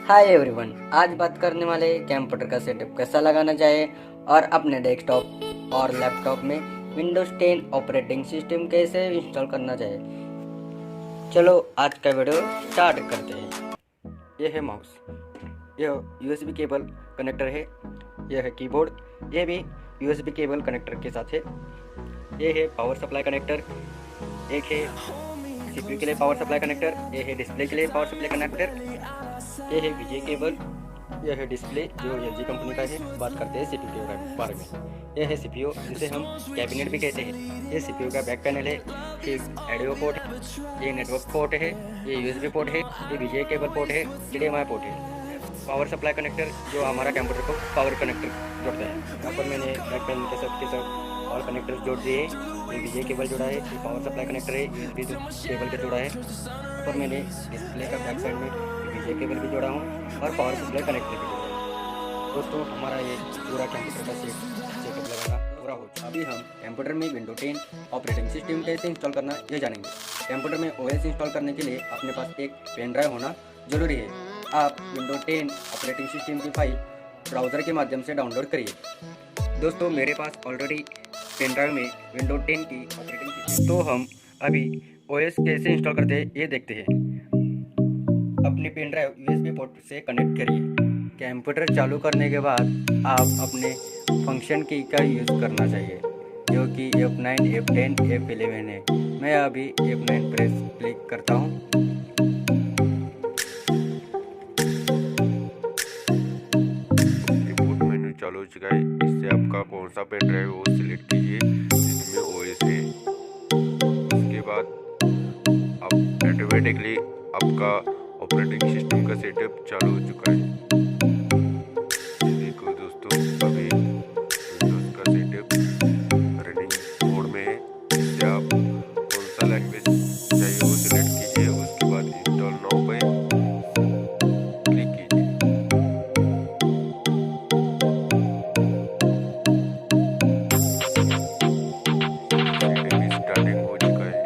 Hi everyone, आज बात करने वाले कंप्यूटर का सेटअप कैसा लगाना चाहिए और अपने डेस्कटॉप और लैपटॉप में विंडोज 10 ऑपरेटिंग सिस्टम कैसे इंस्टॉल करना चाहिए। चलो आज का वीडियो स्टार्ट करते हैं। यह है माउस, यह यूएसबी केबल कनेक्टर है, यह है कीबोर्ड, यह भी यूएसबी केबल कनेक्टर के साथ है। यह है पावर सप्लाई कनेक्टर, एक है सीपीयू के लिए पावर सप्लाई कनेक्टर, यह है डिस्प्ले के लिए पावर सप्लाई कनेक्टर, यह है वीजे केबल, यह है डिस्प्ले जो एलजी कंपनी का है। बात करते हैं सीपीयू के बारे में। यह है सीपीयू जिसे हम कैबिनेट भी कहते हैं। ये सीपीयू का बैक पैनल है, ये ऑडियो पोर्ट है, ये नेटवर्क पोर्ट है, ये यूएसबी पोर्ट है, ये वीजे केबल पोर्ट है, एचडीएमआई पोर्ट है। पावर सप्लाई कनेक्टर जो हमारा कंप्यूटर को पावर कनेक्टर जोड़ता है। यहाँ पर मैंने बैक पैनल के साथ और कनेक्टर जोड़ दिए। ये वीजे केबल जोड़ा है, ये पावर सप्लाई कनेक्टर है, यूएसबी केबल के जोड़ा है। और मैंने डिस्प्ले का बैक साइड में वीजे केबल भी जोड़ा हूँ और पावर सप्लाई कनेक्टर भी जोड़ा हूँ। दोस्तों हमारा ये पूरा कंप्यूटर का सेटअप लगाना पूरा हो चुका। अभी हम कंप्यूटर में विंडो 10 ऑपरेटिंग सिस्टम कैसे इंस्टॉल करना ये जानेंगे। कंप्यूटर में ओएस इंस्टॉल करने के लिए अपने पास एक पेन ड्राइव होना जरूरी है। आप विंडो 10 ऑपरेटिंग सिस्टम की फाइल ब्राउज़र के माध्यम से डाउनलोड करिए। दोस्तों मेरे पास ऑलरेडी पेन ड्राइव में विंडो 10 की ऑपरेटिंग सिस्टम, तो हम अभी ओएस कैसे इंस्टॉल करते हैं ये देखते हैं। अपनी पेन ड्राइव यूएसबी पोर्ट से कनेक्ट करिए। कंप्यूटर चालू करने के बाद आप अपने फंक्शन की का यूज़ करना चाहिए जो कि F9, F10, F11 है। मैं अभी F9 प्रेस क्लिक करता हूँ। रिपोर्ट मेन्यू चालू हो चुका है। इससे आपका कौन सा पेन ड्राइव है वो सिलेक्ट कीजिए जिसमें ओएस है। उसके बाद आप ऑटोमेटिकली आपका ऑपरेटिंग सिस्टम का सेटअप चालू हो चुका है। देखो दोस्तों अभी विंडोज का सेटअप रनिंग मोड में है। इससे आप कौन सा लैंग्वेज चाहिए वो सिलेक्ट कीजिए। उसके बाद इंस्टॉल नाउ पे क्लिक कीजिए। स्टार्टिंग हो चुका है।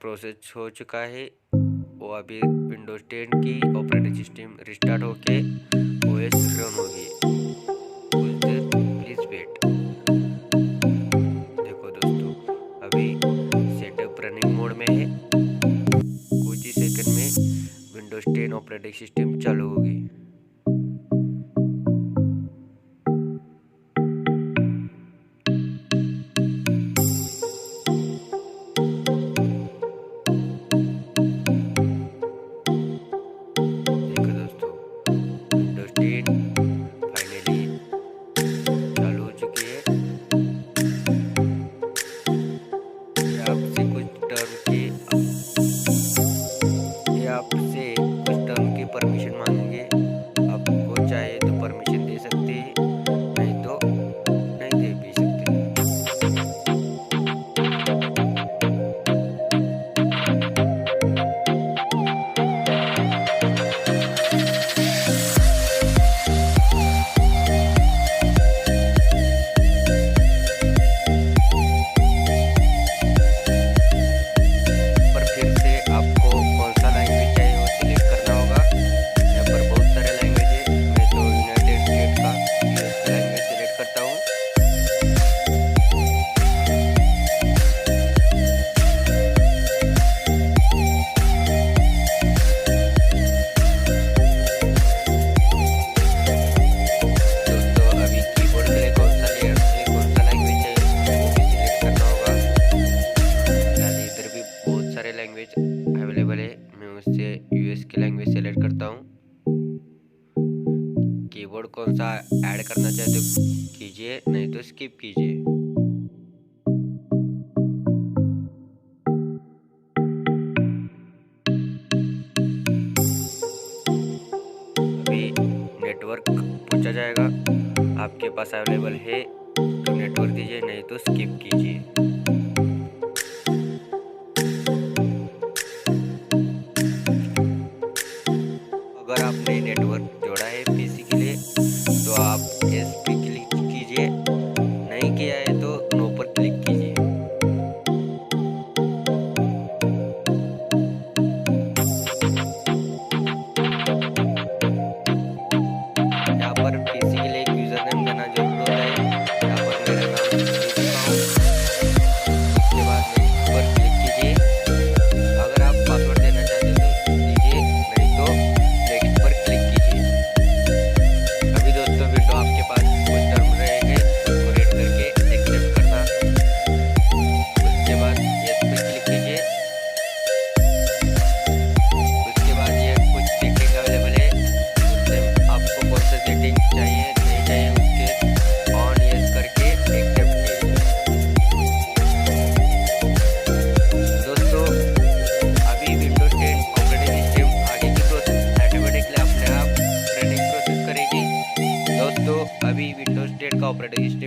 प्रोसेस हो चुका है। वो अभी विंडोज 10 की ऑपरेटिंग सिस्टम रिस्टार्ट होके ओएस रन होगी। कुछ देर प्लीज वेट। देखो दोस्तों, अभी सेटअप रनिंग मोड में है। कुछ ही सेकंड में विंडोज 10 ऑपरेटिंग सिस्टम चालू होगी। देखो दोस्तों, विंडोज 10 फाइनली चालू हो चुकी है। ये आपसे कुछ टर्म की परमिशन मांगेंगे। आपको चाहे तो परमिशन दे सकते हैं, नहीं तो नहीं दे भी सकते। पर फिर से आपको कौन सा लैंग्वेज चाहिए वो सिलेक्ट करना होगा। यहाँ पर बहुत सारे लैंग्वेज है। मैं तो यूनाइटेड स्टेट का यूएस का लैंग्वेज सिलेक्ट करता हूँ। दोस्तों, अभी कीबोर्ड के लिए कौन सा लैंग्वेज चाहिए वो भी सिलेक्ट करना होगा। इधर भी बहुत सारे लैंग्वेज अवेलेबल है। मैं उससे यूएस की लैंग्वेज सेलेक्ट करता हूँ। कीबोर्ड कौन सा ऐड करना चाहते हो कीजिए, नहीं तो स्किप कीजिए। अभी नेटवर्क पूछा जाएगा, आपके पास अवेलेबल है तो नेटवर्क दीजिए, नहीं तो स्किप कीजिए। अगर आपने नेटवर्क जोड़ा है पीसी के लिए तो आप एस पे क्लिक कीजिए, नहीं किया है तो नो पर क्लिक कीजिए। यहाँ पर पीसी के लिए एक यूजर नेम देना जरूर होता है। यहाँ पर मेरा नाम दे चुका हूँ। उसके बाद नेक्स्ट पर क्लिक कीजिए। अगर आप पासवर्ड देना चाहते हो तो दीजिए, नहीं तो नेक्स्ट पर क्लिक कीजिए। अभी दोस्तों, विंडो आपके पास कुछ टर्म रहेंगे, उसको रेड करके एक्सेप्ट करना। उसके बाद यस पे क्लिक कीजिए। उसके बाद ये कुछ सेटिंग अवेलेबल है, उससे आपको कौन सा सेटिंग चाहिए नहीं चाहिए उसके ऑन यस करके एक्सेप्ट कीजिए। दोस्तों, अभी विंडोज 10 ऑपरेटिंग सिस्टम आगे की प्रोसेस ऑटोमेटिकली अपने आप रनिंग प्रोसेस करेगी। दोस्तों, अभी विंडोज 10 का ऑपरेटिंग सिस्टम